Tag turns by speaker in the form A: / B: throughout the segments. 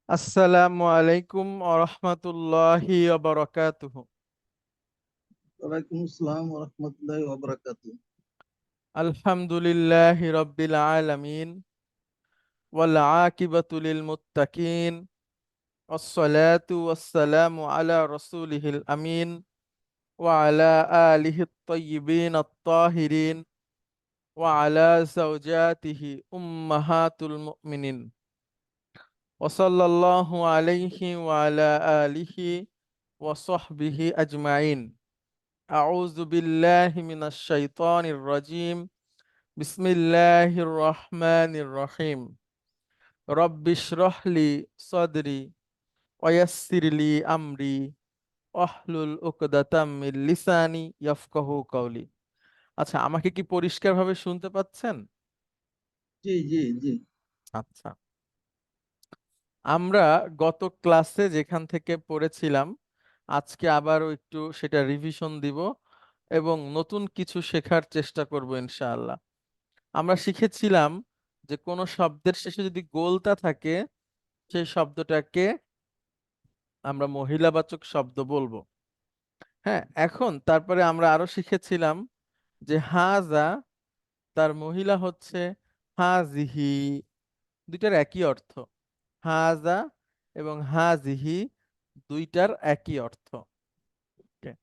A: আসসালামু আলাইকুম ওয়া রাহমাতুল্লাহি ওয়া বারাকাতুহু।
B: ওয়ালাইকুম আসসালাম ওয়া রাহমাতুল্লাহি ওয়া বারাকাতুহু।
A: আলহামদুলিল্লাহি রাব্বিল আলামিন ওয়াল আকিবাতু লিল মুত্তাকিন ওয়াসসালাতু ওয়াসসালামু আলা রাসূলিহিল আমিন ওয়া আলা আলিহিত তাইয়্যিবিন আত-তাহিরিন ওয়া আলা যাওজাতিহি উম্মাহাতুল মুমিনিন ওয়া সাল্লাল্লাহু আলাইহি ওয়া আলা আলিহি ওয়া সাহবিহি আজমাইন। আউযু বিল্লাহি মিনাশ শাইতানির রাজীম। বিসমিল্লাহির রহমানির রহিম। রব্বিশরাহলি সাদরি ওয়া ইয়াসসিরলি আমরি ওয়াহলুল উকদাতাম মিন লিসানি ইয়াফকাহু কওলি। আচ্ছা, আমাকে কি পরিষ্কারভাবে শুনতে পাচ্ছেন?
B: জি জি জি
A: আচ্ছা, আমরা গত ক্লাসে যেখান থেকে পড়েছিলাম আজকে আবারও একটু সেটা রিভিশন দিব এবং নতুন কিছু শেখার চেষ্টা করব ইনশাআল্লাহ। আমরা শিখেছিলাম যে কোনো শব্দের শেষে যদি গোলতা থাকে সেই শব্দটাকে আমরা মহিলাবাচক শব্দ বলবো। হ্যাঁ, এখন তারপরে আমরা আরো শিখেছিলাম যে হাজা তার মহিলা হচ্ছে হাজিহি, দুইটার একই অর্থ। হাজা এবং হাজিহি দুইটার একই অর্থ। Okay?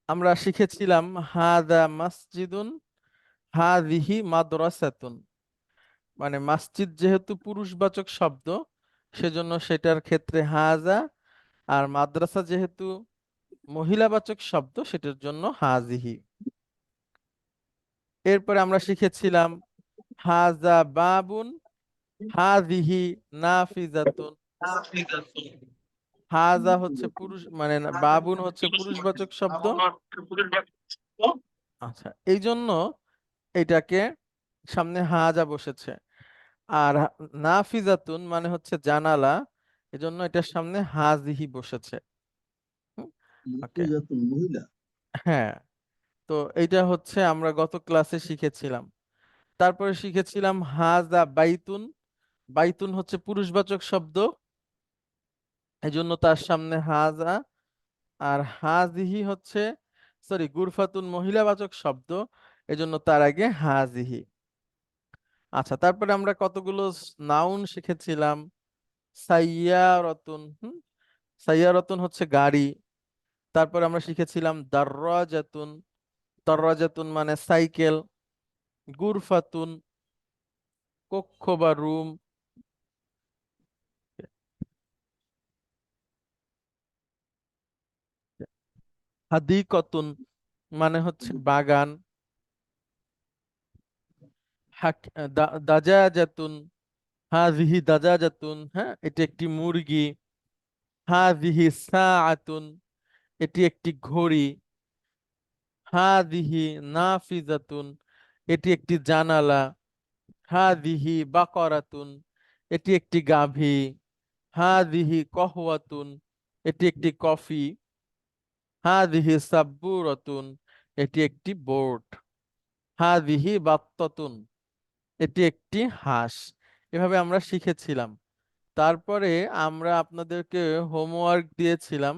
A: আমরা শিখেছিলাম হাদা মাসজিদুন হাজিহি মাদ্রাসাতুন, মানে মসজিদ যেহেতু পুরুষবাচক শব্দ সেজন্য সেটার ক্ষেত্রে হাজা, আর মাদ্রাসা যেহেতু মহিলাবাচক শব্দ সেটার জন্য হাজিহি। এরপরে আমরা শিখেছিলাম হাজা বাবুন হাজিহি নাফিজাতুন। হাজা হচ্ছে পুরুষ, মানে বাবুন হচ্ছে পুরুষবাচক শব্দ। আচ্ছা, এই জন্য এটাকে সামনে হাজা বসেছে। আর নাফিজাতুন মানে হচ্ছে জানালা, এজন্য এটার সামনে হাজিহি বসেছে। ওকে,
B: মুফিজাতুন মহিলা।
A: হ্যাঁ। তো এইটা হচ্ছে আমরা গত ক্লাসে শিখেছিলাম। তারপরে শিখেছিলাম হাজা বাইতুন। বাইতুন হচ্ছে পুরুষবাচক শব্দ, এজন্য তার সামনে হাজা। আর হাজিহি হচ্ছে, সরি, গুরফাতুন মহিলাবাচক শব্দ, এজন্য তার আগে হাজিহি। আচ্ছা, তারপরে আমরা কতগুলো নাউন শিখেছিলাম। সাইয়ারাতুন, সাইয়ারাতুন হচ্ছে গাড়ি। তারপর আমরা শিখেছিলাম দাররাজাতুন। দাররাজাতুন মানে সাইকেল। গুরফাতুন কক্ষ বা রুম। হাদিকতুন মানে হচ্ছে বাগান। দাজাজাতুন, হাজিহি দাজাজাতুন, হ্যাঁ, এটি একটি মুরগি। হাজিহি সাআতুন, এটি একটি ঘড়ি। হাজিহি নাফিজাতুন, এটি একটি জানালা। হাজিহি বাকরাতুন, এটি একটি গাভী। হাজিহি কহওয়াতুন, এটি একটি কফি। হাজিহি সাব্বুরাতুন, এটি একটি বোর্ড। হাজিহি বাত্তাতুন, এটি একটি হাঁস। এভাবে আমরা শিখেছিলাম। তারপরে আমরা আপনাদেরকে হোমওয়ার্ক দিয়েছিলাম।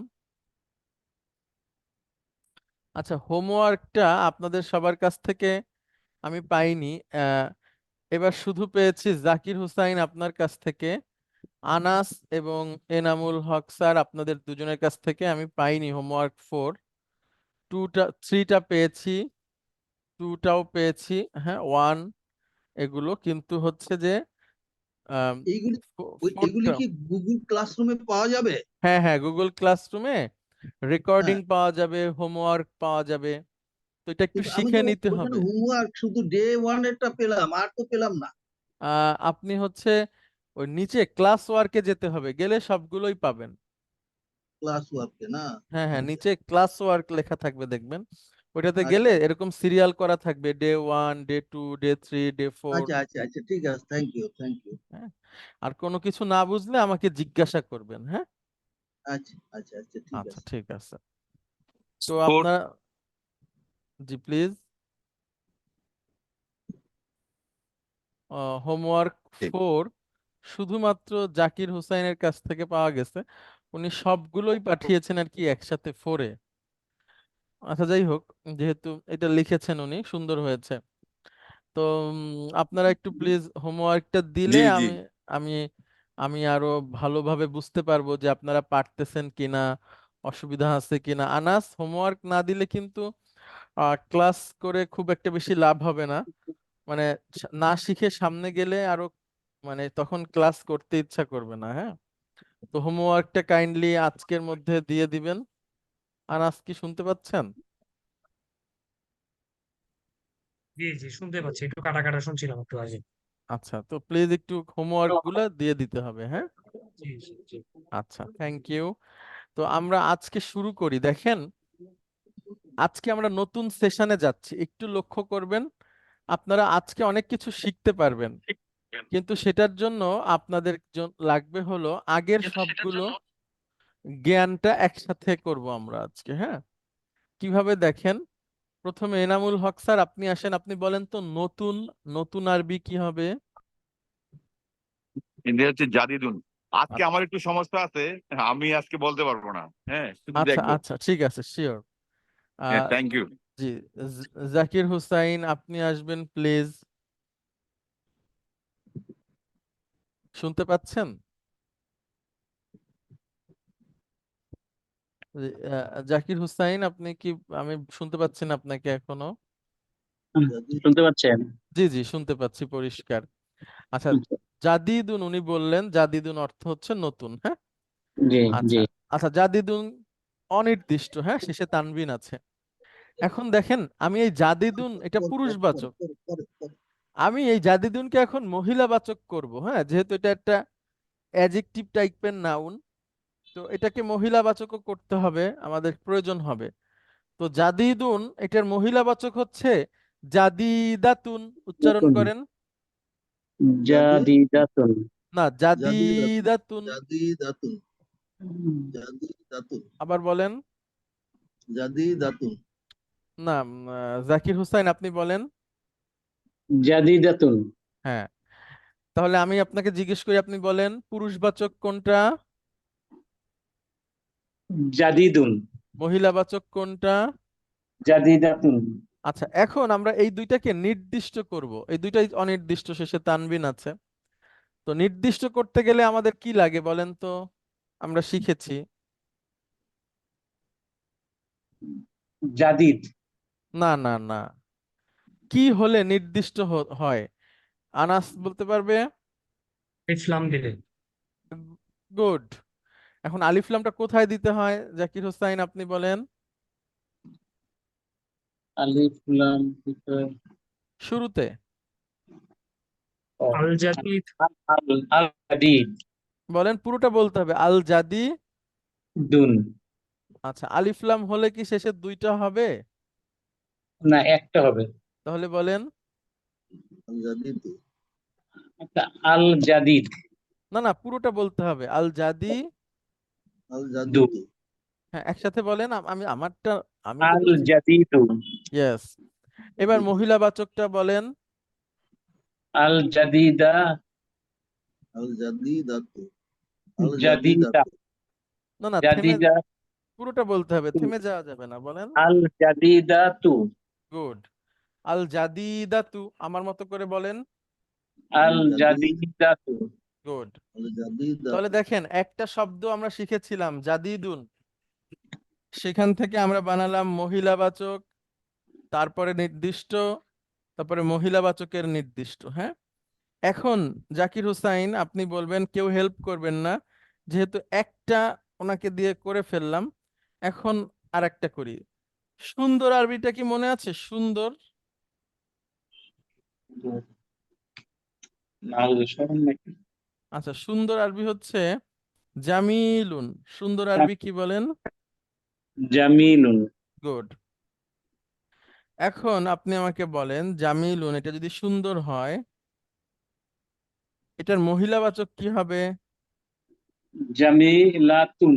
A: আচ্ছা, হোমওয়ার্কটা আপনাদের সবার কাছ থেকে আমি পাইনি। আহ, এবার শুধু পেয়েছি জাকির হুসাইন আপনার কাছ থেকে, আনাস এবং এনামুল হক স্যার আপনাদের দুজনের কাছ থেকে। আমি পাইনি হোমওয়ার্ক 4। থ্রিটা পেয়েছি, টুটাও পেয়েছি, হ্যাঁ, 1 এগুলো, কিন্তু হচ্ছে যে
B: এইগুলি এগুলি
A: ফোরটা।
B: কি গুগল ক্লাসরুমে পাওয়া যাবে?
A: হ্যাঁ হ্যাঁ, গুগল ক্লাসরুমে রেকর্ডিং
B: হ্যাঁ,
A: পাওয়া যাবে, হোমওয়ার্ক পাওয়া যাবে। তো এটা একটু
B: কিন্তু আমি
A: শিখে
B: তো
A: নিতে
B: ওখানে
A: হবে।
B: হোমওয়ার্ক শুধু ডে 1 এরটা পেলাম, আর তো পেলাম না।
A: আপনি হচ্ছে ওই নিচে ক্লাস ওয়ার্কে যেতে হবে, গেলে সবগুলোই পাবেন।
B: ক্লাস ওয়ার্কে না?
A: হ্যাঁ হ্যাঁ,
B: আচ্ছা
A: নিচে ক্লাস ওয়ার্ক লেখা থাকবে দেখবেন। ওইটাতে
B: আচ্ছা
A: গেলে এরকম সিরিয়াল করা থাকবে, ডে 1, ডে 2, ডে 3, ডে 4।
B: আচ্ছা আচ্ছা আচ্ছা, ঠিক আছে, থ্যাংক ইউ থ্যাংক ইউ।
A: হ্যাঁ, আর কোনো কিছু না বুঝলে আমাকে জিজ্ঞাসা করবেন, হ্যাঁ।
B: আচ্ছা আচ্ছা আচ্ছা, ঠিক
A: আচ্ছা,
B: আছে।
A: ঠিক আছে। তো আপনার, জি প্লিজ। হোমওয়ার্ক
C: ঠিক।
A: 4 শুধুমাত্র জাকির হুসাইনের কাছ থেকে পাওয়া গেছে। উনি সবগুলোই পাঠিয়েছেন আর কি একসাথে 4-এ। আচ্ছা, যাই হোক, যেহেতু এটা লিখেছেন উনি, সুন্দর হয়েছে। তো আপনারা একটু প্লিজ হোমওয়ার্কটা দিলে
C: জি জি।
A: আমি আমি আমি আরো ভালোভাবে বুঝতে পারবো যে আপনারা পারতেছেন কিনা, অসুবিধা আছে কিনা। আনাস, হোমওয়ার্ক না দিলে কিন্তু ক্লাস করে খুব একটা বেশি লাভ হবে না। মানে না শিখে সামনে গেলে আরো মানে তখন ক্লাস করতে ইচ্ছা করবে না। হ্যাঁ, তো হোমওয়ার্কটা কাইন্ডলি আজকের মধ্যে দিয়ে দিবেন। আনাস, কি শুনতে পাচ্ছেন?
D: জি জি, শুনতে পাচ্ছি, একটু কাটা কাটা শুনছিলাম একটু আগে।
A: আচ্ছা, তো প্লিজ একটু হোমওয়ার্ক গুলা দিয়ে দিতে হবে। হ্যাঁ,
D: জি জি জি।
A: আচ্ছা, থ্যাংক ইউ। তো আমরা আজকে শুরু করি। দেখেন, আজকে আমরা নতুন সেশনে যাচ্ছি, একটু লক্ষ্য করবেন। আপনারা আজকে অনেক কিছু শিখতে পারবেন, কিন্তু সেটার জন্য আপনাদের লাগবে হলো আগের সবগুলো জ্ঞানটা একসাথে করব আমরা আজকে। হ্যাঁ, কিভাবে দেখেন, প্রথমে এনামুল হক স্যার আপনি আসেন, আপনি বলেন তো নতুন নতুন আরবি কি হবে?
C: ইন্ডিয়া হচ্ছে জাদিদুন। আজকে
A: আচ্ছা
C: আমার একটু সমস্যা আছে, আমি আজকে বলতে পারবো না। হ্যাঁ, শুধু
A: আচ্ছা
C: দেখবো।
A: আচ্ছা, ঠিক আছে, শিওর।
C: হ্যাঁ, থ্যাংক ইউ।
A: জি, জাকির হুসাইন আপনি আসবেন প্লিজ। শুনতে পাচ্ছেন? জি, জাকির হুসাইন আপনি কি, আমি শুনতে পাচ্ছি না আপনাকে এখনো।
B: জাদি
E: শুনতে পাচ্ছেন?
A: জি জি, শুনতে পাচ্ছি পরিষ্কার। আচ্ছা,
E: আচ্ছা,
A: জাদিদুন উনি বললেন, জাদিদুন অর্থ হচ্ছে নতুন। হ্যাঁ,
E: জি জি।
A: আচ্ছা আচ্ছা, জাদিদুন অনির্দিষ্ট। হ্যাঁ, শেষে তানবিন আছে। এখন দেখেন, আমি এই জাদিদুন এটা
B: পরে পরে পরে
A: পুরুষবাচক,
B: পরে পরে পরে
A: আমি এই জাদিদুনকে এখন মহিলাবাচক করব। হ্যাঁ, যেহেতু এটা একটা অ্যাডজেক্টিভ টাইপের নাউন, তো এটাকে মহিলাবাচকও করতে হবে, আমাদের প্রয়োজন হবে। তো জাদিদুন এটার মহিলাবাচক হচ্ছে জাদিদাতুন। উচ্চারণ
E: নতুন।
A: করেন।
B: জাদি
E: জাদিদাতুন।
A: না,
B: জাদি দাতুন
A: জাদিদাতুন।
B: জাদি দাতুন জাদি দাতুন
A: আবার বলেন।
B: জাদি দাতুন
A: না, জাকির হুসাইন আপনি বলেন।
E: জাদিদাতুন।
A: হ্যাঁ, তাহলে আমি আপনাকে জিজ্ঞেস করি, আপনি বলেন পুরুষবাচক কোনটা,
E: জাদিদুন।
A: মহিলাবাচক কোনটা?
E: জাদিদাতুন।
A: আচ্ছা, এখন আমরা এই দুইটাকে নির্দিষ্ট করব। এই দুইটাই অনির্দিষ্ট, শেষে তানবিন আছে। তো নির্দিষ্ট করতে গেলে আমাদের কি লাগে বলেন তো? আমরা শিখেছি।
E: জাদিদ।
A: না না না, কি হলে নির্দিষ্ট হয়? আনাস বলতে পারবে?
D: ইসলাম দিলে।
A: গুড। এখন আলিফ লামটা কোথায় দিতে হয় জাকির হোসাইন আপনি বলেন।
E: আলিফ লাম
A: শুরুতে।
D: আল জাদিদ।
E: আল আল জাদিদ
A: বলেন, পুরোটা বলতে হবে, আল জাদি।
E: দুন।
A: আচ্ছা, আলিফ লাম হলে কি শেষে দুইটা হবে?
E: না, একটা হবে।
A: তাহলে বলেন।
B: জাদি
E: একটা আল জাদিদ
A: না না, পুরোটা বলতে হবে, আল জাদি।
B: আল জাদি
E: দু।
A: হ্যাঁ, একসাথে বলেন। আমি আমারটা আমি তো
E: আল
A: বলছি।
E: জাদিদু।
A: ইয়েস। এবার মহিলাবাচকটা বলেন।
E: আল জাদিদা।
B: আল জাদি দাতু আল জাদি
E: জাদিদা।
B: দাতু
A: না না, থেমে,
E: জাদিদা।
A: পুরোটা বলতে হবে, থেমে যাওয়া যাবে না, বলেন।
E: আল জাদিদাতু।
A: গুড। আল জাদিদাতু, আমার মতো করে বলেন।
E: আল
B: আল জাদি
E: জাদিদাতু।
A: গুড।
B: আল জাদি
A: তাহলে
B: দাতু
A: দেখেন, একটা শব্দ আমরা শিখেছিলাম জাদিদুন, সেখান থেকে আমরা বানালাম মহিলাবাচক, তারপরে নির্দিষ্ট, তারপরে মহিলাবাচকের নির্দিষ্ট। হ্যাঁ, এখন জাকির হুসাইন আপনি বলবেন, কেউ হেল্প করবেন না, যেহেতু একটা ওনাকে দিয়ে করে ফেললাম। এখন আর একটা করি। সুন্দর আরবিটা কি মনে আছে? সুন্দর।
E: না, স্মরণ নাকি?
A: আচ্ছা, সুন্দর আরবি হচ্ছে জামিলুন। সুন্দর আরবি কি বলেন?
E: জামিলুন।
A: গুড। এখন আপনি আমাকে বলেন, জামিলুন এটা যদি সুন্দর হয়, এটার মহিলাবাচক কি হবে?
E: জামিলাতুন।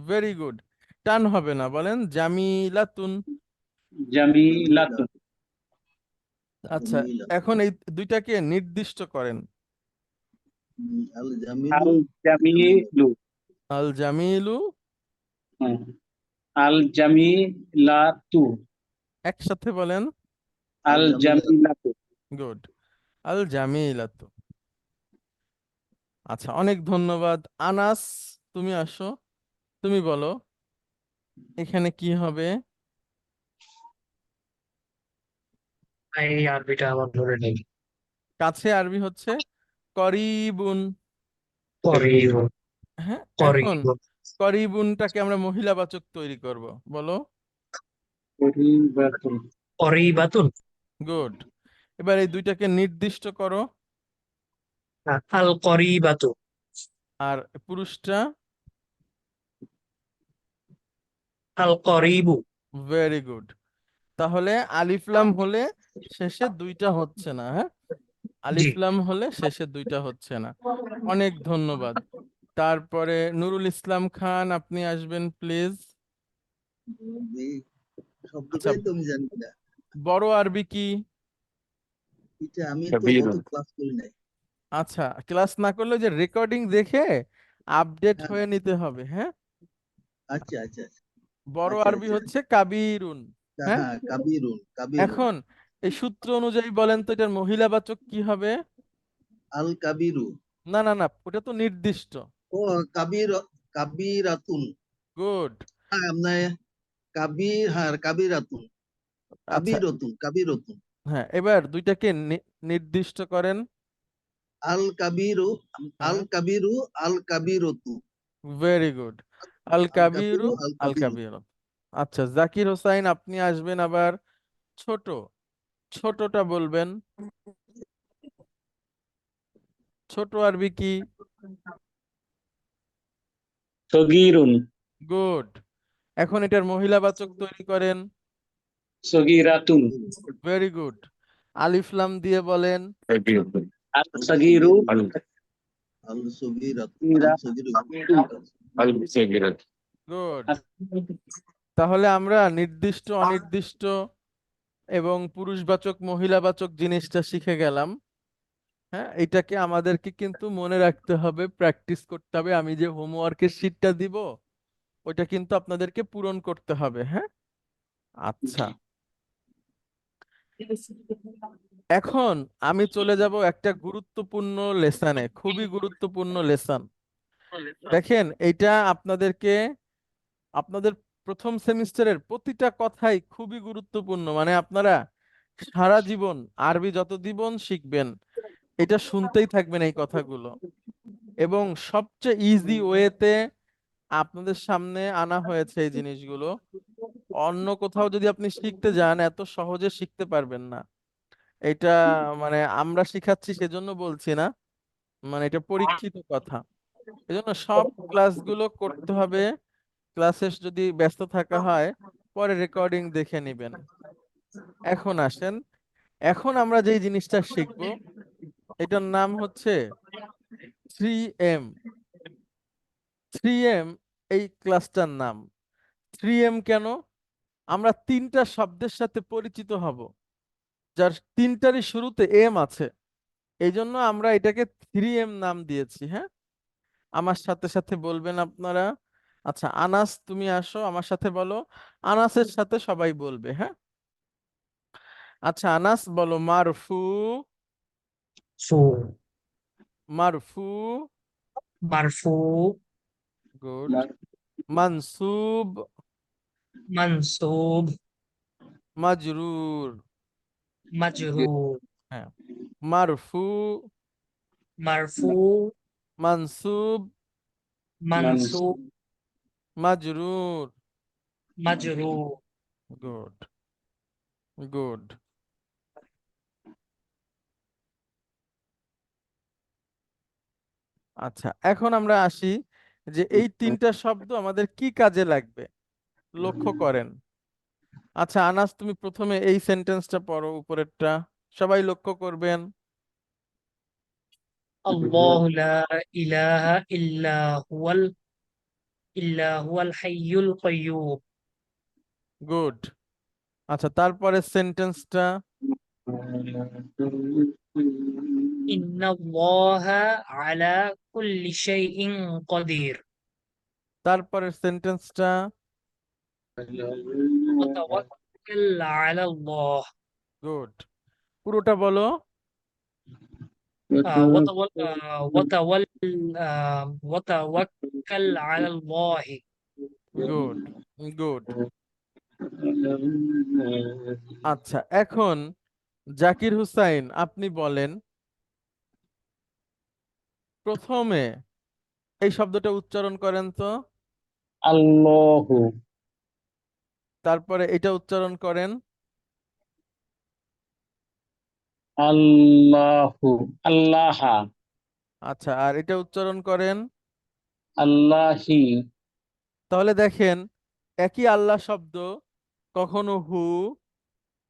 A: Very good. টান হবে না, বলেন জামিলাতুন।
B: জামিলা
E: জামিলাতুন।
A: আচ্ছা,
B: জামিলা
A: এখন এই দুইটাকে নির্দিষ্ট করেন।
B: আল
E: আল
B: জামিলু
E: জামিলু।
A: আল জামিলু,
E: হ্যাঁ, আল জামিলাতু।
A: একসাথে বলেন।
B: আল
E: আল
B: জামিলা
E: জামিলাতু।
A: গুড। আল জামিলাতু। আচ্ছা, অনেক ধন্যবাদ। আনাস, তুমি আসো, তুমি বলো এখানে কি হবে।
D: এই আরবিটা আমার ধরে নেই।
A: কাছে আরবি হচ্ছে করিবুন।
D: করিবুন।
A: হ্যাঁ, এখন
D: করিবুন।
A: করিবুনটাকে আমরা মহিলাবাচক তৈরি করব, বলো।
E: করিবাতুন।
D: করিবাতুন।
A: গুড। এবার এই দুইটাকে নির্দিষ্ট করো।
D: আল করিবাতু।
A: আর পুরুষটা
D: আল করিবু।
A: Very good. তাহলে আলিফলাম হলে শেষে দুইটা হচ্ছে না, হ্যাঁ,
D: জি।
A: আলিফলাম হলে শেষে দুইটা হচ্ছে না। অনেক ধন্যবাদ। তারপরে নুরুল ইসলাম খান, আপনি আসবেন প্লিজ।
B: এই
A: আচ্ছা,
B: শব্দটাই তো আমি জানি না।
A: বড় আরবি কি?
B: এটা আমি তো অত
C: কাবীরুন।
B: ক্লাস করি নাই।
A: আচ্ছা, ক্লাস না করলে যে রেকর্ডিং দেখে আপডেট
B: হ্যাঁ,
A: হয়ে নিতে হবে, হ্যাঁ।
B: আচ্ছা আচ্ছা
A: বড়
B: আচ্ছা
A: আরবি
B: আচ্ছা
A: হচ্ছে কাবিরুন। হ্যাঁ,
B: হ্যাঁ, কাবিরুন কাবিরুন
A: এখন এই সূত্র অনুযায়ী বলেন তো এটার মহিলাবাচক কি হবে?
B: আল কাবিরু।
A: না না না, ওটা তো নির্দিষ্ট।
B: ও কাবিরাতুন।
A: গুড।
B: হ্যাঁ, আপনার কাবিরাতুন
A: আচ্ছা,
B: কাবিরতুন।
A: হ্যাঁ, এবার দুইটাকে নির্দিষ্ট করেন।
B: আল কাবিরু আল
A: হ্যাঁ,
B: কাবিরু আল কাবিরতু।
A: Very good. আল
B: আল
A: কাবিরু
B: কাবিরু আল
A: আল
B: কাবিরু।
A: কাবির। আচ্ছা, জাকির হোসাইন, আপনি আসবেন আবার। ছোট, ছোটটা বলবেন। ছোট আরবি কি?
E: সগীরুন।
A: গুড। এখন এটার মহিলাবাচক তৈরি করেন।
E: সগীরাতুন।
A: Very good. আলিফলাম দিয়ে বলেন।
C: কাবীরুন।
E: আল সগীরু।
C: আল
B: আল সগীরাতু
E: সগীরাতু।
C: আল সাগীরাত।
A: গুড। তাহলে আমরা নির্দিষ্ট, অনির্দিষ্ট এবং পুরুষবাচক মহিলাবাচক জিনিসটা শিখে গেলাম। হ্যাঁ, এটাকে আমাদেরকে কিন্তু মনে রাখতে হবে, প্র্যাকটিস করতে হবে। আমি যে হোমওয়ার্কের শিটটা দিব ওইটা কিন্তু আপনাদেরকে পূরণ করতে হবে, হ্যাঁ। আচ্ছা, এখন আমি চলে যাব একটা গুরুত্বপূর্ণ লেসনে, খুবই গুরুত্বপূর্ণ লেসন। দেখেন, এইটা আপনাদেরকে আপনাদের প্রথম সেমিস্টারের প্রতিটা কথাই খুবই গুরুত্বপূর্ণ। মানে আপনারা সারা জীবন আরবি যত জীবন শিখবেন এটা শুনতেই থাকবেন এই কথাগুলো, এবং সবচেয়ে ইজি ওয়েতে আপনাদের সামনে আনা হয়েছে এই জিনিসগুলো। অন্য কোথাও যদি আপনি শিখতে যান এত সহজে শিখতে পারবেন না। এটা মানে আমরা শিখাচ্ছি সেজন্য বলছি না, মানে এটা পরীক্ষিত কথা। এজন্য সব ক্লাসগুলো করতে হবে। ক্লাসে যদি ব্যস্ত থাকা হয় পরে রেকর্ডিং দেখে নেবেন। এখন আসেন, এখন আমরা যেই জিনিসটা শিখব এটার নাম হচ্ছে 3M। 3M এই ক্লাসটার নাম। 3M কেন? আমরা তিনটা শব্দের সাথে পরিচিত হব যার তিনটারই শুরুতে এম আছে, এই জন্য আমরা এটাকে 3M নাম দিয়েছি, হ্যাঁ। আমার সাথে সাথে বলবেন আপনারা। আচ্ছা, আনাস তুমি আসো, আমার সাথে বলো। আনাসের সাথে সবাই বলবে, হ্যাঁ। আচ্ছা, আনাস বলো মারফু।
D: ফু।
A: মারফু।
D: মারফু।
A: গুড। মানসুব।
D: মানসুব।
A: মাজরুর।
D: মাজরুর।
A: হ্যাঁ, মারফু,
D: মারফু।
A: মানসুব,
D: মানসুব।
A: মাজরুর।
D: মাজরুর।
A: Good, good. আচ্ছা, এখন আমরা আসি যে এই তিনটা শব্দ আমাদের কি কাজে লাগবে, লক্ষ্য করেন। আচ্ছা, আনাস তুমি প্রথমে এই সেন্টেন্সটা পড়ো, উপরেরটা সবাই লক্ষ্য করবেন।
D: আল্লাহু লা ইলাহা ইল্লা হুয়াল হাইয়ুল কাইয়্যুম।
A: গুড। আচ্ছা, তারপরে সেন্টেন্সটা
D: ইন্নাল্লাহা আলা কুল্লি শাইইন কদির।
A: তারপরের সেন্টেন্সটা
D: ওয়া তাওয়াক্কাল আলাল্লাহ।
A: গুড, পুরোটা বলো।
D: ওয়া তাওয়াল ওয়া তাওয়াক্কাল আলাল্লাহ।
A: Good, good. আচ্ছা, এখন জাকির হুসাইন আপনি বলেন প্রথমে এই শব্দটা উচ্চারণ করেন তো,
E: আল্লাহু,
A: তারপরে এটা উচ্চারণ করেন।
E: আল্লাহু, আল্লাহা,
A: আচ্ছা, আর এটা উচ্চারণ করেন।
E: আল্লাহি,
A: তাহলে দেখেন একই আল্লাহ শব্দ কখনো হু,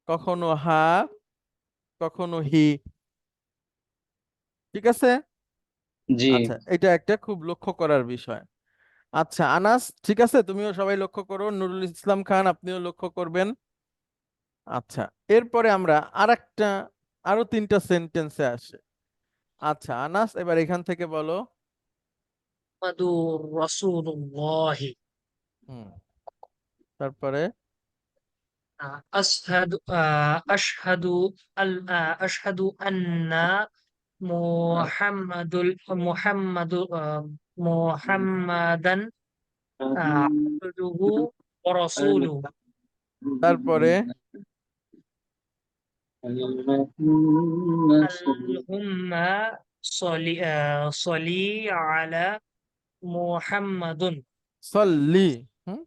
A: কখনো হা, কখনো হি। ঠিক আছে?
E: জি।
A: আচ্ছা, এটা একটা খুব লক্ষ্য করার বিষয়। আচ্ছা আনাস, ঠিক আছে, তুমিও সবাই লক্ষ্য করো, নুরুল ইসলাম খান আপনিও লক্ষ্য করবেন। আচ্ছা, এরপরে আমরা আরেকটা, আরো তিনটা সেন্টেন্সে আসে। আচ্ছা আনাস, এবার এখান থেকে বলো।
D: মুহাম্মাদুর রাসূলুল্লাহ।
A: হুম, তারপরে
D: আশহাদু আন্না মুহাম্মাদুল মুহাম্মাদু মুহাম্মাদান আবদুহু ওয়া রাসূলুহু।
A: তারপরে
D: আল্লাহুম্মা সলি আলা মুহাম্মাদুন।
A: সল্লি। হুম,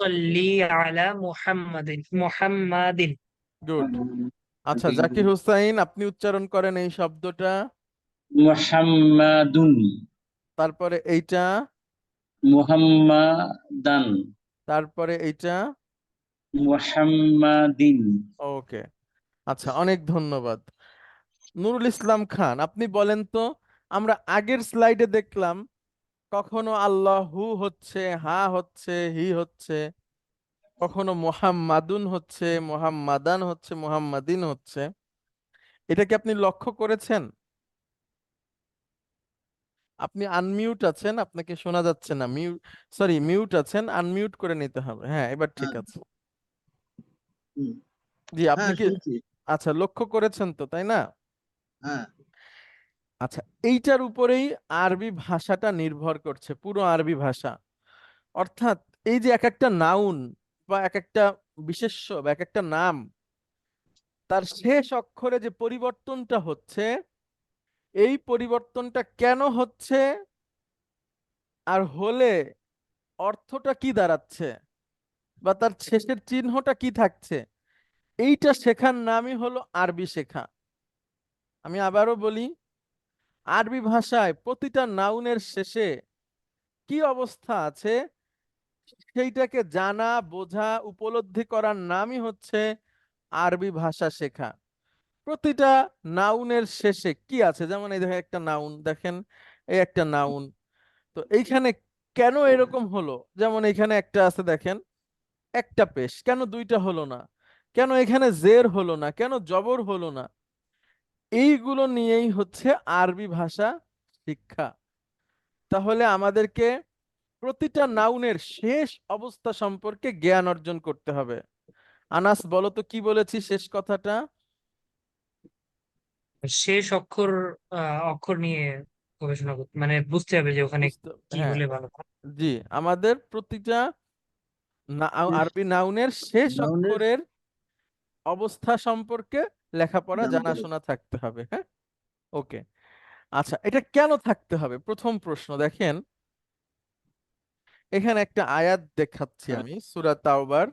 D: সল্লি আলা মুহাম্মাদিন।
A: গুড। আচ্ছা জাকির হুসাইন আপনি উচ্চারণ করেন এই শব্দটা,
E: মুহাম্মাদুন,
A: তারপরে এইটা,
E: মুহাম্মাদান,
A: তারপরে এইটা।
E: মুহাম্মাদিন।
A: ওকে, আচ্ছা অনেক ধন্যবাদ। নুরুল ইসলাম খান আপনি বলেন তো, আমরা আগের স্লাইডে দেখলাম কখনো আল্লাহু হচ্ছে, হা হচ্ছে, হি হচ্ছে, কখনো মোহাম্মাদুন হচ্ছে, মোহাম্মাদান হচ্ছে, মোহাম্মাদিন হচ্ছে। এটা কি আপনি লক্ষ্য করেছেন? আপনি আনমিউট আছেন, আপনাকে শোনা যাচ্ছে না। সরি, মিউট আছেন, আনমিউট করে নিতে হবে। হ্যাঁ, এবার ঠিক
B: হ্যাঁ,
A: আছে।
B: হুম,
A: জি, আপনি
B: হ্যাঁ
A: কি
B: শুনছি।
A: আচ্ছা লক্ষ্য করেছেন তো, তাই না?
B: হ্যাঁ,
A: আচ্ছা, এইটার উপরেই আরবি ভাষাটা নির্ভর করছে, পুরো আরবি ভাষা। অর্থাৎ এই যে এক একটা নাউন বা এক একটা বিশেষ্য বা এক একটা নাম, তার শেষ অক্ষরে যে পরিবর্তনটা হচ্ছে, এই পরিবর্তনটা কেন হচ্ছে আর হলে অর্থটা কি দাঁড়াচ্ছে বা তার শেষের চিহ্নটা কি থাকছে, এইটা শেখার নামই হলো আরবি শেখা। আমি আবারও বলি, আরবি ভাষায় প্রতিটা নাউনের শেষে কি অবস্থা আছে সেইটাকে জানা, বোঝা, উপলব্ধি করার নামই হচ্ছে আরবি ভাষা শেখা। প্রতিটা নাউনের শেষে কি আছে, যেমন এই দেখেন একটা নাউন, দেখেন এই একটা নাউন, তো এইখানে কেন এরকম হলো, যেমন এখানে একটা আছে দেখেন, একটা পেশ, কেন দুইটা হলো না, কেন এখানে জের হলো না, কেন জবর হলো না, এইগুলো নিয়েই হচ্ছে আরবি ভাষা শিক্ষা। তাহলে আমাদেরকে প্রতিটা নাউনের শেষ অবস্থা সম্পর্কে জ্ঞান অর্জন করতে হবে। আনাস বলো তো কি বলেছি শেষ কথাটা?
D: শেষ অক্ষর নিয়ে গবেষণা করতে, মানে বুঝতে হবে যে ওখানে
A: বুঝতে,
D: কি
A: হ্যাঁ,
D: হলে ভালো হয়।
A: জি, আমাদের প্রতিটা আরবি নাউনের শেষ
B: নাউনের
A: অক্ষরের অবস্থা সম্পর্কে লেখাপড়া
B: জানতে হবে।
A: জানাশোনা থাকতে হবে। হ্যাঁ, ওকে। আচ্ছা, এটা কেন থাকতে হবে? প্রথম প্রশ্ন দেখেন, এখানে একটা আয়াত দেখাচ্ছি আমি, সূরা তাওবার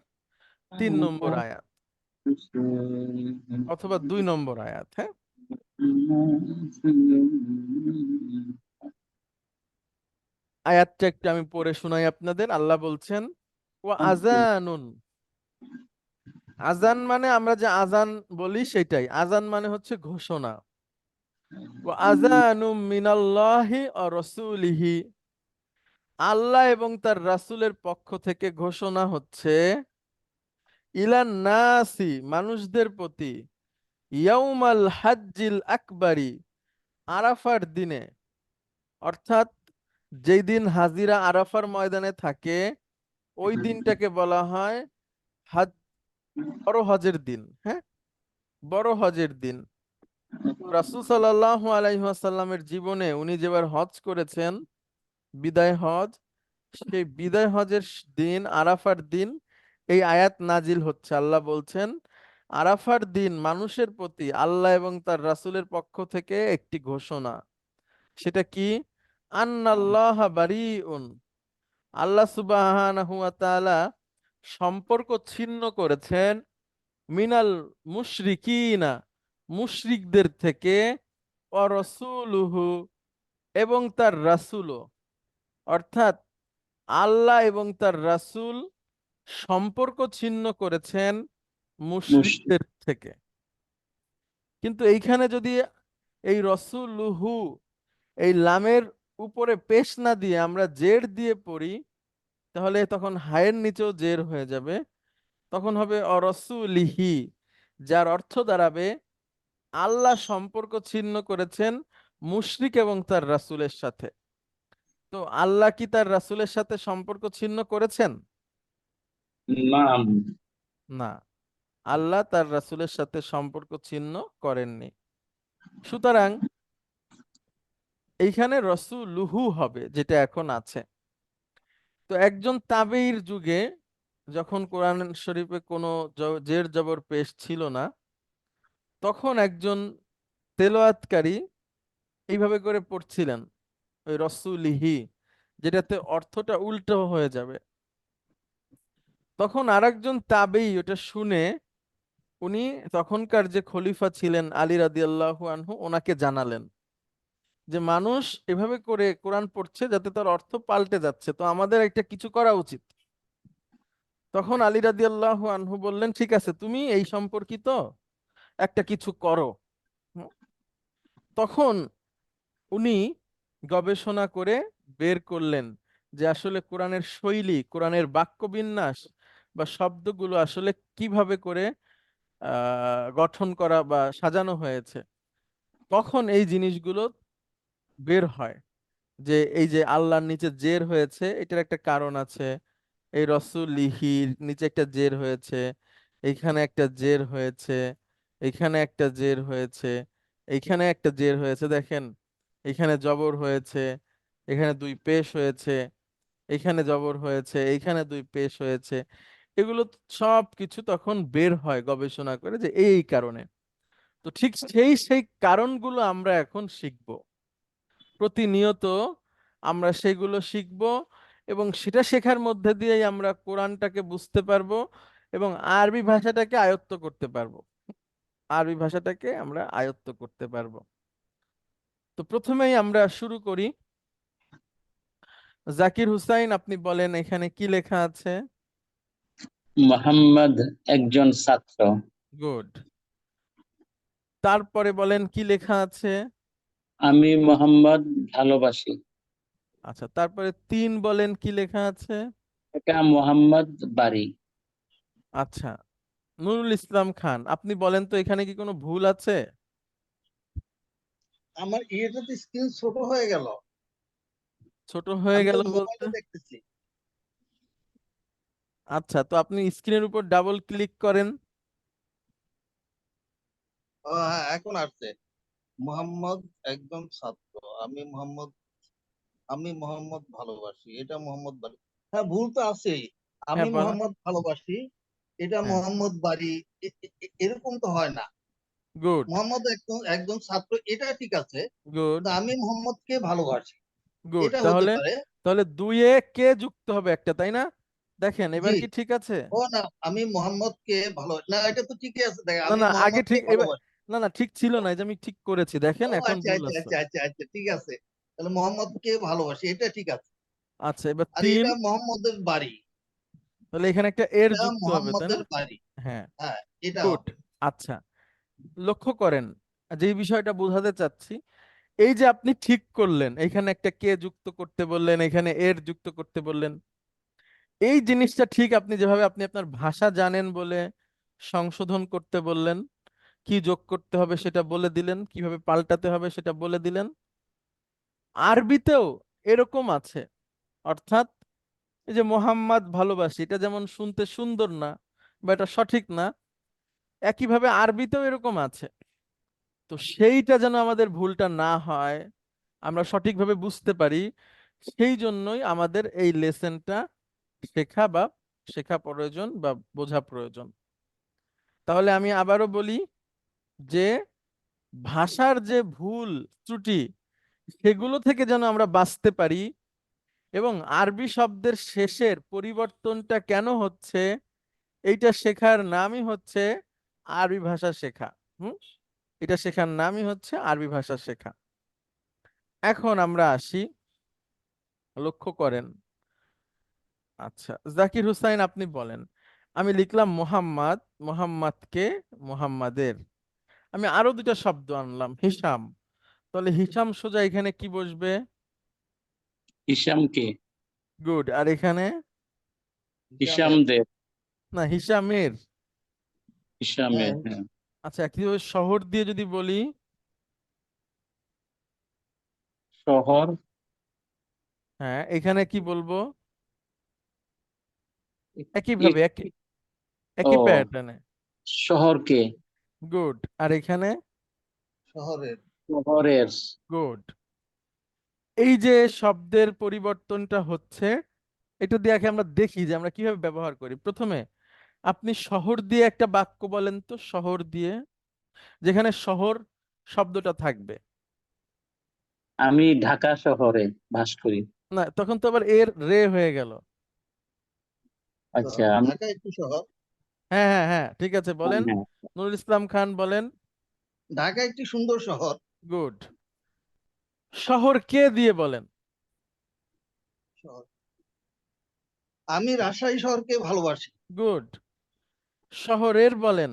A: 3 নম্বর আয়াত অথবা 2 নম্বর আয়াত। হ্যাঁ, আয়াতটা একটু আমি পড়ে শোনাই আপনাদের। আল্লাহ বলছেন, ওয়া আযানুন, আজান মানে আমরা যে আজান বলি সেটাই, আজান মানে হচ্ছে ঘোষণা। ওয়া আযানুম মিনাল্লাহি ওয়া রাসূলিহি, আল্লাহ এবং তার রাসূলের পক্ষ থেকে ঘোষণা হচ্ছে, ইলান নাসি, মানুষদের প্রতি, ইয়াউমাল হাজ্জিল আকবারি, আরাফার দিনে, অর্থাৎ যেই দিন হাজিরা আরাফার ময়দানে থাকে ওই দিনটাকে বলা হয় হজ, বড় হজের দিন। হ্যাঁ, বড় হজের দিন। রাসূল সাল্লাল্লাহু আলাইহি ওয়াসাল্লামের জীবনে উনি যেবার হজ করেছেন, বিদায় হজ, সেই বিদায় হজের দিন, আরাফার দিন এই আয়াত নাজিল হচ্ছে। আল্লাহ বলছেন আরাফার দিন মানুষের প্রতি আল্লাহ এবং তার রাসূলের পক্ষ থেকে একটি ঘোষণা। সেটা কি? আন্নাল্লাহা বারিউন, আল্লাহ সুবহানাহু ওয়া তাআলা সম্পর্ক ছিন্ন করেছেন মিনাল মুশরিকিনা, মুশরিকদের থেকে, ওয়া রাসূলুহু, এবং তার রাসূলও। অর্থাৎ আল্লাহ এবং তার রাসূল সম্পর্ক ছিন্ন করেছেন
E: মুশরিক।
A: মুশরিকদের থেকে। কিন্তু এইখানে যদি এই রাসূলুহু এই লামের উপরে পেশ না দিয়ে আমরা জের দিয়ে পড়ি, তাহলে তখন হায়ের নিচেও জের হয়ে যাবে, তখন হবে অরসুলিহি, যার অর্থ দাঁড়াবে আল্লাহ সম্পর্ক ছিন্ন করেছেন মুশরিক এবং তার রাসূলের সাথে। তো আল্লাহ কি তার রাসূলের সাথে সম্পর্ক ছিন্ন করেছেন?
E: নাম।
A: না, আল্লাহ তার রাসূলের সাথে সম্পর্ক ছিন্ন করেননি। সুতরাং এইখানে রসুলুহু হবে, যেটা এখন আছে। তো একজন তাবেঈর যুগে যখন কোরআন শরীফে কোনো জের জবর পেশ ছিল না, তখন একজন তেলাওয়াতকারী এইভাবে করে পড়ছিলেন ওই রসুলিহি, যেটাতে অর্থটা উল্টো হয়ে যাবে। তখন আরেকজন তাবেঈ ওটা শুনে উনি তখনকার যে খলিফা ছিলেন আলী রাদিয়াল্লাহু আনহু, ওনাকে জানালেন যে মানুষ এভাবে করে কোরআন পড়ছে যাতে তার অর্থ পাল্টে যাচ্ছে, তো আমাদের একটা কিছু করা উচিত। তখন আলী রাদিয়াল্লাহু আনহু বললেন, ঠিক আছে, তুমি এই সম্পর্কিত একটা কিছু করো। হুম। তখন উনি গবেষণা করে বের করলেন যে আসলে কোরআনের শৈলী, কোরআনের বাক্যবিন্যাস বা শব্দগুলো আসলে কিভাবে করে গঠন করা বা সাজানো হয়েছে। তখন এই জিনিসগুলো বের হয় যে এই যে আল্লাহর নিচে জের হয়েছে, এটার একটা কারণ আছে। এই রসুলিহির নিচে একটা জের হয়েছে, এইখানে একটা জের হয়েছে, এইখানে একটা জের হয়েছে, এইখানে একটা জের হয়েছে, দেখেন এখানে জবর হয়েছে, এখানে দুই পেশ হয়েছে, এখানে জবর হয়েছে, এইখানে দুই পেশ হয়েছে। এগুলো সব কিছু তখন বের হয় গবেষণা করে যে এই কারণে। তো ঠিক সেই কারণগুলো আমরা এখন শিখব, প্রতিনিয়ত আমরা সেগুলো শিখব, এবং সেটা শেখার মধ্যে দিয়েই আমরা কোরআনটাকে বুঝতে পারবো এবং আরবি ভাষাটাকে আয়ত্ত করতে পারবো। আরবি ভাষাটাকে আমরা আয়ত্ত করতে পারবো। তো প্রথমেই আমরা শুরু করি। জাকির হুসাইন, আপনি বলেন এখানে কি লেখা আছে?
E: মোহাম্মদ একজন ছাত্র।
A: গুড। তারপরে বলেন কি লেখা আছে?
E: আমি মোহাম্মদ ভালোবাসি।
A: আচ্ছা, তারপরে 3 বলেন কি লেখা আছে?
E: এটা মোহাম্মদ বাড়ি।
A: আচ্ছা, নুরুল ইসলাম খান, আপনি বলেন তো এখানে কি কোনো ভুল আছে?
B: আমার ইয়েটা তো স্ক্রিন ছোট হয়ে গেল।
A: ছোট হয়ে
B: আমি তো
A: গেল বলতে?
B: মোবাইলে দেখতেছি।
A: আচ্ছা, তো আপনি স্ক্রিনের উপর ডাবল ক্লিক করেন।
B: ও হ্যাঁ, এখন আসছে। মোহাম্মদ একজন ছাত্র। আমি মোহাম্মদ আমি মোহাম্মদ ভালোবাসি, এটা মোহাম্মদ বাড়ি। হ্যাঁ, ভুল তো আছেই। আমি
A: হ্যাঁ, বলেন।
B: মোহাম্মদ ভালোবাসি, এটা
A: হ্যাঁ,
B: মোহাম্মদ বাড়ি। এরকম তো হয় না।
A: গুড
B: মোহাম্মদ একজন একজন ছাত্র, এটা ঠিক আছে।
A: গুড
B: কিন্তু আমি মোহাম্মদকে ভালোবাসি,
A: গুড।
B: এটা হতে
A: তাহলে
B: পারে।
A: তাহলে 2-এ কে যুক্ত হবে একটা, তাই না? দেখেন
B: জি।
A: এবার কি ঠিক আছে?
B: ও না, আমি মোহাম্মদকে ভালো না, এটা তো ঠিকই আছে। দেখ,
A: না
B: আমি
A: না, আগে
B: মোহাম্মদকে
A: ঠিক, এবার
B: ভালোবাসি।
A: না না, ঠিক ছিল না, এই যে আমি ঠিক করেছি, দেখেন
B: ও
A: এখন
B: আচ্ছা
A: ভুল
B: আচ্ছা
A: আছে।
B: আচ্ছা আচ্ছা আচ্ছা, ঠিক আছে। তাহলে মোহাম্মদকে ভালোবাসি, এটা ঠিক আছে।
A: আচ্ছা, এবার
B: আর
A: 3,
B: এটা মোহাম্মদের বাড়ি,
A: তাহলে এখানে একটা এর
B: এটা
A: যুক্ত হবে, তাই না?
B: মোহাম্মদের বাড়ি।
A: হ্যাঁ,
B: হ্যাঁ, এটা
A: গুড।
B: হবে।
A: আচ্ছা, লক্ষ্য করেন যে বিষয়টা বোঝাতে চাচ্ছি, এই যে আপনি ঠিক করলেন, এখানে একটা কে যুক্ত করতে বললেন, এখানে এর যুক্ত করতে বললেন, এই জিনিসটা ঠিক আপনি যেভাবে আপনি আপনার ভাষা জানেন বলে সংশোধন করতে বললেন, কি যোগ করতে হবে সেটা বলে দিলেন, কিভাবে পাল্টাতে হবে সেটা বলে দিলেন। আরবিতেও এরকম আছে, অর্থাৎ এই যে মোহাম্মদ ভালোবাসি, এটা যেমন শুনতে সুন্দর না বা এটা সঠিক না, একইভাবে আরবিতেও এরকম আছে। তো সেইটা যেন আমাদের ভুলটা না হয়, আমরা সঠিকভাবে বুঝতে পারি, সেই জন্যই আমাদের এই লেসনটা শেখা প্রয়োজন বা বোঝা প্রয়োজন। তাহলে আমি আবারও বলি যে ভাষার যে ভুল ত্রুটি সেগুলো থেকে যেন আমরা বাঁচতে পারি, এবং আরবি শব্দের শেষের পরিবর্তনটা কেন হচ্ছে এইটা শেখার নামই হচ্ছে আরবি ভাষা শেখা। হুম, এটা শেখার নামই হচ্ছে আরবি ভাষা শেখা। এখন আমরা আসি, লক্ষ্য করেন। আচ্ছা, জাকির হুসাইন আপনি বলেন। আমি লিখলাম মোহাম্মদ, মোহাম্মদকে, মোহাম্মদের। আমি আরো দুটা শব্দ আনলাম, হিসাম। তাহলে হিসাম সোজা এখানে কি বসবে?
E: হিসামকে,
A: গুড। আর এখানে?
B: হিসামের।
E: হিসামদের,
A: না, হিসামের।
E: হিসামের,
B: হ্যাঁ,
E: হ্যাঁ।
A: আচ্ছা, একইভাবে শহর দিয়ে যদি বলি?
E: শহর,
A: হ্যাঁ, এখানে কি বলবো? একইভাবে, একই
E: ও,
A: একই প্যাটার্নে।
E: শহরকে,
A: গুড। আর এখানে?
B: শহরের।
E: শহরের,
A: গুড। এই যে শব্দের পরিবর্তনটা হচ্ছে, এটা দিয়ে আগে আমরা দেখি যে আমরা কিভাবে ব্যবহার করি। প্রথমে আপনি শহর দিয়ে একটা বাক্য বলেন তো, শহর দিয়ে, যেখানে শহর শব্দটা থাকবে।
E: আমি ঢাকা শহরে বাস করি।
A: না, তখন তো আবার এর রে হয়ে গেল।
E: আচ্ছা, আমি,
B: ঢাকা একটি শহর।
A: হ্যাঁ হ্যাঁ হ্যাঁ, ঠিক আছে, বলেন।
E: হ্যাঁ,
A: নুরুল ইসলাম খান বলেন।
B: ঢাকা একটি সুন্দর শহর।
A: গুড। শহর কে দিয়ে বলেন?
B: শহর। আমি রাজশাহী শহরকে ভালোবাসি।
A: গুড। শহরের বলেন?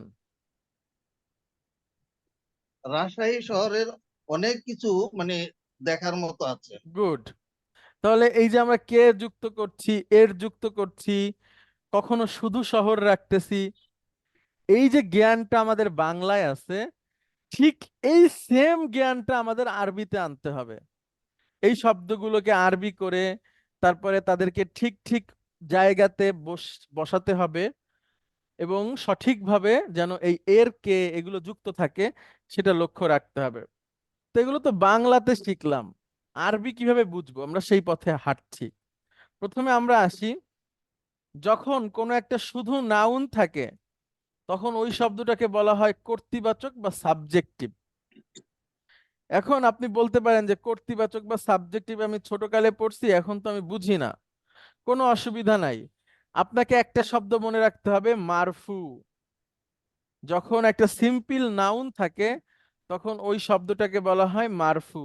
B: রাজশাহী শহরের অনেক কিছু মানে দেখার মতো আছে।
A: গুড। তাহলে এই যে আমরা কে যুক্ত করছি, এর যুক্ত করছি, কখনো শুধু শহর রাখতেছি, এই যে জ্ঞানটা আমাদের বাংলায় আছে, ঠিক এই সেম জ্ঞানটা আমাদের আরবিতে আনতে হবে। এই শব্দগুলোকে আরবি করে তারপরে তাদেরকে ঠিক ঠিক জায়গাতে বসাতে হবে, এবং সঠিকভাবে যেন এই এর কে এগুলো যুক্ত থাকে সেটা লক্ষ্য রাখতে হবে। তো এগুলো তো বাংলাতে শিখলাম, আরবি কিভাবে বুঝবো? আমরা সেই পথে হাঁটছি। প্রথমে আমরা আসি, যখন কোনো একটা শুধু নাউন থাকে তখন ওই শব্দটাকে বলা হয় কর্তৃবাচক বা সাবজেক্টিভ। এখন আপনি বলতে পারেন যে কর্তৃবাচক বা সাবজেক্টিভ আমি ছোটকালে পড়ছি, এখন তো আমি বুঝি না। কোনো অসুবিধা নাই, আপনাকে একটা শব্দ মনে রাখতে হবে, মারফু। যখন একটা সিম্পল নাউন থাকে তখন ওই শব্দটাকে বলা হয় মারফু।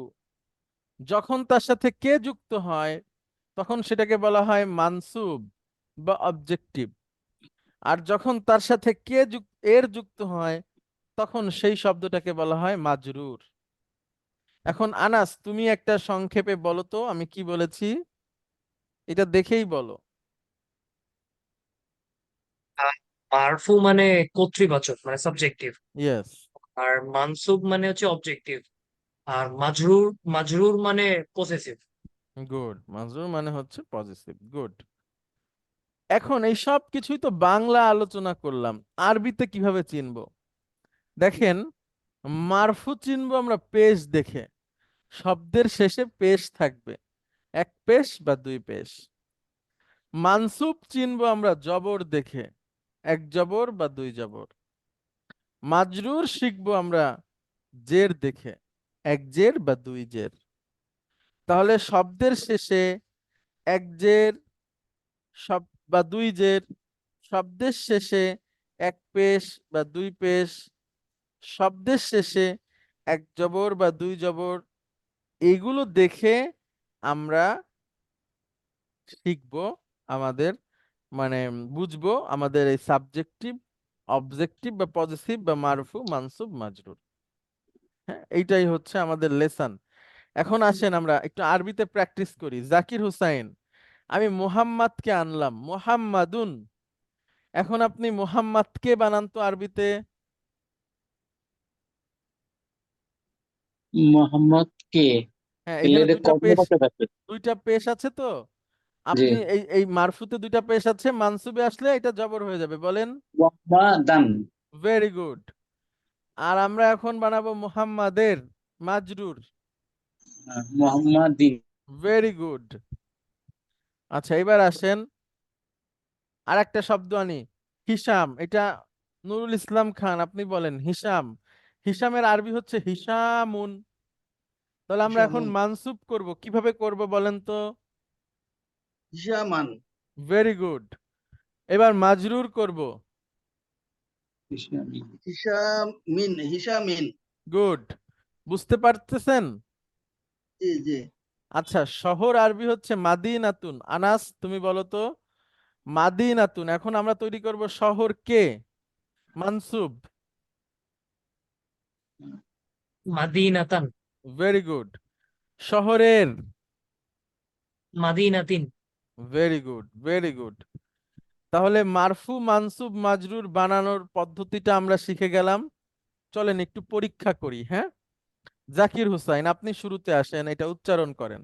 A: যখন তার সাথে কে যুক্ত হয় তখন সেটাকে বলা হয় মানসুব বা অবজেক্টিভ। আর যখন তার সাথে এর যুক্ত হয় তখন সেই শব্দটাকে বলা হয় মাজরুর। এখন আনাস, তুমি একটা সংক্ষেপে বলো তো আমি কি বলেছি, এটা দেখেই বলো।
D: আহ, মারফু মানে কর্তৃবাচক, মানে সাবজেক্টিভ।
A: ইয়েস।
D: আর মানসুব মানে হচ্ছে অবজেক্টিভ। আর মাজরুর, মাজরুর মানে পসেসিভ।
A: গুড। মাজরুর মানে হচ্ছে পজিটিভ। গুড। এখন এই সব কিছুই তো বাংলা আলোচনা করলাম, আরবিতে কিভাবে চিনবো? দেখেন, মারফু চিনবো আমরা পেশ দেখে, শব্দের শেষে পেশ থাকবে, এক পেশ বা দুই পেশ। মানসুব চিনবো আমরা জবর দেখে, এক জবর বা দুই জবর। মাজরুর শিখবো আমরা জের দেখে, এক জের বা দুই জের। তাহলে শব্দের শেষে এক জের শব বা দুই জের, শব্দের শেষে এক পেশ বা দুই পেশ, শব্দের শেষে এক জবর বা দুই জবর, এইগুলো দেখে আমরা শিখবো আমাদের, মানে বুঝবো আমাদের এই সাবজেক্টিভ, অবজেক্টিভ বা পজিটিভ বা মারফু মানসুব মাজরুর। হ্যাঁ, এইটাই হচ্ছে আমাদের লেসন। এখন আসেন আমরা একটু আরবিতে প্র্যাকটিস করি। জাকির হুসাইন, আমি মোহাম্মদকে আনলাম, মোহাম্মাদুন। এখন আপনি মোহাম্মদকে বানান তো আরবিতে।
E: মোহাম্মদ কে
A: হ্যাঁ,
E: এলে
A: এখানে
E: এটা
A: দুইটা পেশ
E: কর্মবাচক আছে।
A: দুইটা পেশ আছে তো,
E: জি।
A: আপনি এই মারফুতে দুইটা পেশ আছে, মানসুবে আসলে এটা জবর হয়ে যাবে, বলেন।
E: মুহাম্মাদান।
A: Very good. আর আমরা এখন বানাবো মুহাম্মাদের মাজরুর।
E: মুহাম্মাদিন।
A: Very good. আচ্ছা, এবার আসেন আর একটা শব্দ আনি, হিসাম। এটা নুরুল ইসলাম খান, আপনি বলেন হিসাম। হিসামের আরবি হচ্ছে হিসামুন। তাহলে আমরা এখন
B: হিসামুন।
A: মানসুব করব, কিভাবে করব বলেন তো?
B: হিসামান।
A: Very good. এবার মাজরুর করব।
B: হিসামিন।
A: গুড। বুঝতে পারতেছেন?
B: জি জি।
A: আচ্ছা, শহর আরবি হচ্ছে মাদিনাতুন। আনাস, তুমি বলো তো মাদিনাতুন। এখন আমরা তৈরি করব শহর কে, মানসুব।
D: মাদিনাতান।
A: Very good. শহরের।
D: মাদিনাতিন।
A: Very good, very good. তাহলে মারফু মানসুব মাজরুর বানানোর পদ্ধতিটা আমরা শিখে গেলাম। চলেন একটু পরীক্ষা করি, হ্যাঁ? জাকির হুসাইন, আপনি শুরুতে আসেন, এটা উচ্চারণ করেন।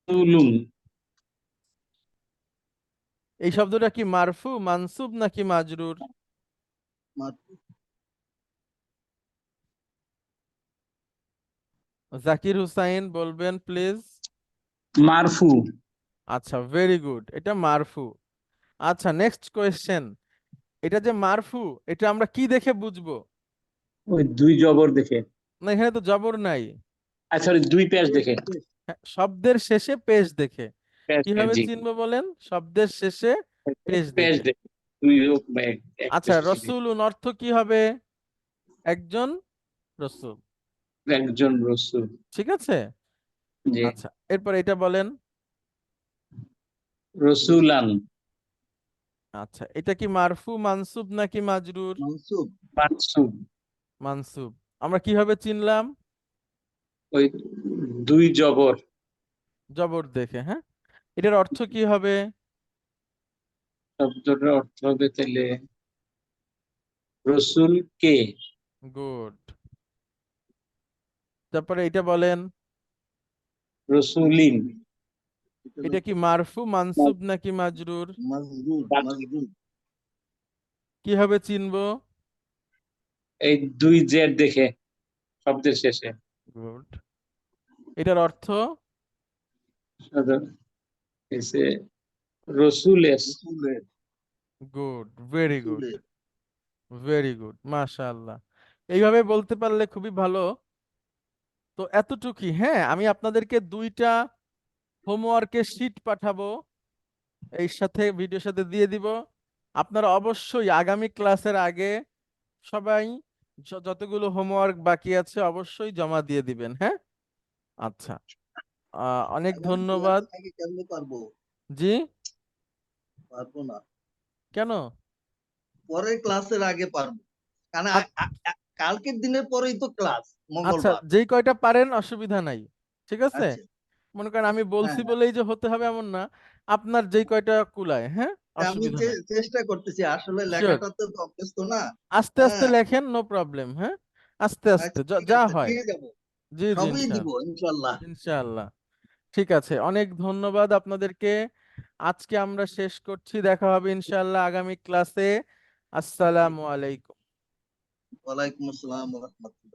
E: রাসূলুন।
A: এই শব্দটা কি মারফু মানসুব নাকি মাজরুর? জাকির হুসাইন বলবেন প্লিজ।
E: মারফু।
A: আচ্ছা, ভেরি গুড, এটা মারফু। আচ্ছা, নেক্সট কোয়েশ্চেন। এটা যে মারফু, এটা আমরা কি দেখে বুঝবো?
E: ওই দুই জবর দেখে।
A: না, এখানে তো জবর নাই।
E: সরি, দুই পেশ দেখে।
A: হ্যাঁ, শব্দের শেষে পেশ দেখে।
E: পেশ দেখে,
A: কিভাবে
E: জি।
A: চিনবো বলেন? শব্দের শেষে পেশ
E: পেশ
A: দেখে।
E: দেখে। দুই এক
A: আচ্ছা,
E: পেশ দেখে।
A: রসুলুন অর্থ কি হবে? একজন রসুল।
E: একজন রাসূল।
A: ঠিক আছে।
E: জি।
A: আচ্ছা, এরপর এটা বলেন।
E: রাসূলান।
A: আচ্ছা, এটা কি মারফু মানসুব নাকি মাজরুর?
B: মানসুব।
E: মানসুব।
A: মানসুব। আমরা কিভাবে চিনলাম?
E: ওই দুই জবর।
A: জবর দেখে, হ্যাঁ। এটার অর্থ কি হবে?
E: শব্দটার অর্থ হবে তাহলে রসুল কে।
A: গুড। তারপরে এটা বলেন।
E: রসুলিন।
A: এটা কি মারফু মানসুব নাকি মাজরুর?
B: মাজরুর। মাজরুর।
A: কিভাবে চিনবো?
E: এই দুই জেড দেখে শব্দের শেষে।
A: গুড। এটার অর্থ?
E: এসে রসুলের।
B: রসুলের।
A: গুড, ভেরি গুড,
B: রসুলের।
A: ভেরি গুড, মাশাআল্লাহ। এইভাবে বলতে পারলে খুবই ভালো। তো এতটুকুই, হ্যাঁ। আমি আপনাদেরকে দুইটা হোমওয়ার্কের শিট পাঠাবো, এই সাথে ভিডিওর সাথে দিয়ে দিব। আপনারা অবশ্যই আগামী ক্লাসের আগে সবাই যতগুলো হোমওয়ার্ক বাকি আছে অবশ্যই জমা দিয়ে দিবেন, হ্যাঁ? আচ্ছা, অনেক
B: আগামী
A: ধন্যবাদ।
B: ক্লাসের আগে কেমনে পারবো?
A: জি।
B: পারবো না।
A: কেন?
B: পরের ক্লাসের আগে পারবো। কারণ কালকের দিনের পরেই তো ক্লাস,
A: আচ্ছা,
B: মঙ্গলবার।
A: যেই কয়টা পারেন অসুবিধা নাই, ঠিক আছে।
B: আচ্ছা।
A: মনে করেন আমি বলছি
B: হ্যাঁ হ্যাঁ।
A: বলেই যে হতে হবে এমন না, আপনার যেই কয়টা কুলায়, হ্যাঁ,
B: আমি
A: অসুবিধা নাই।
B: চেষ্টা করতেছি, আসলে
A: শিওর,
B: লেখাটাতে তো অভ্যস্ত না।
A: আস্তে আস্তে
B: হ্যাঁ।
A: লেখেন, নো প্রবলেম, হ্যাঁ। আস্তে আস্তে
B: আচ্ছা ঠিক
A: যা
B: আছে,
A: হয়।
B: দিয়ে যাবো।
A: জি জি,
B: সবই দিব
A: ইনশাআল্লাহ,
B: ইনশাল্লাহ।
A: ইনশাআল্লাহ। ঠিক আছে, অনেক ধন্যবাদ আপনাদেরকে। আজকে আমরা শেষ করছি, দেখা হবে ইনশাআল্লাহ আগামী ক্লাসে। আসসালামু আলাইকুম।
B: ওয়ালাইকুম আসসালাম ওয়া রাহমাতুল্লাহ।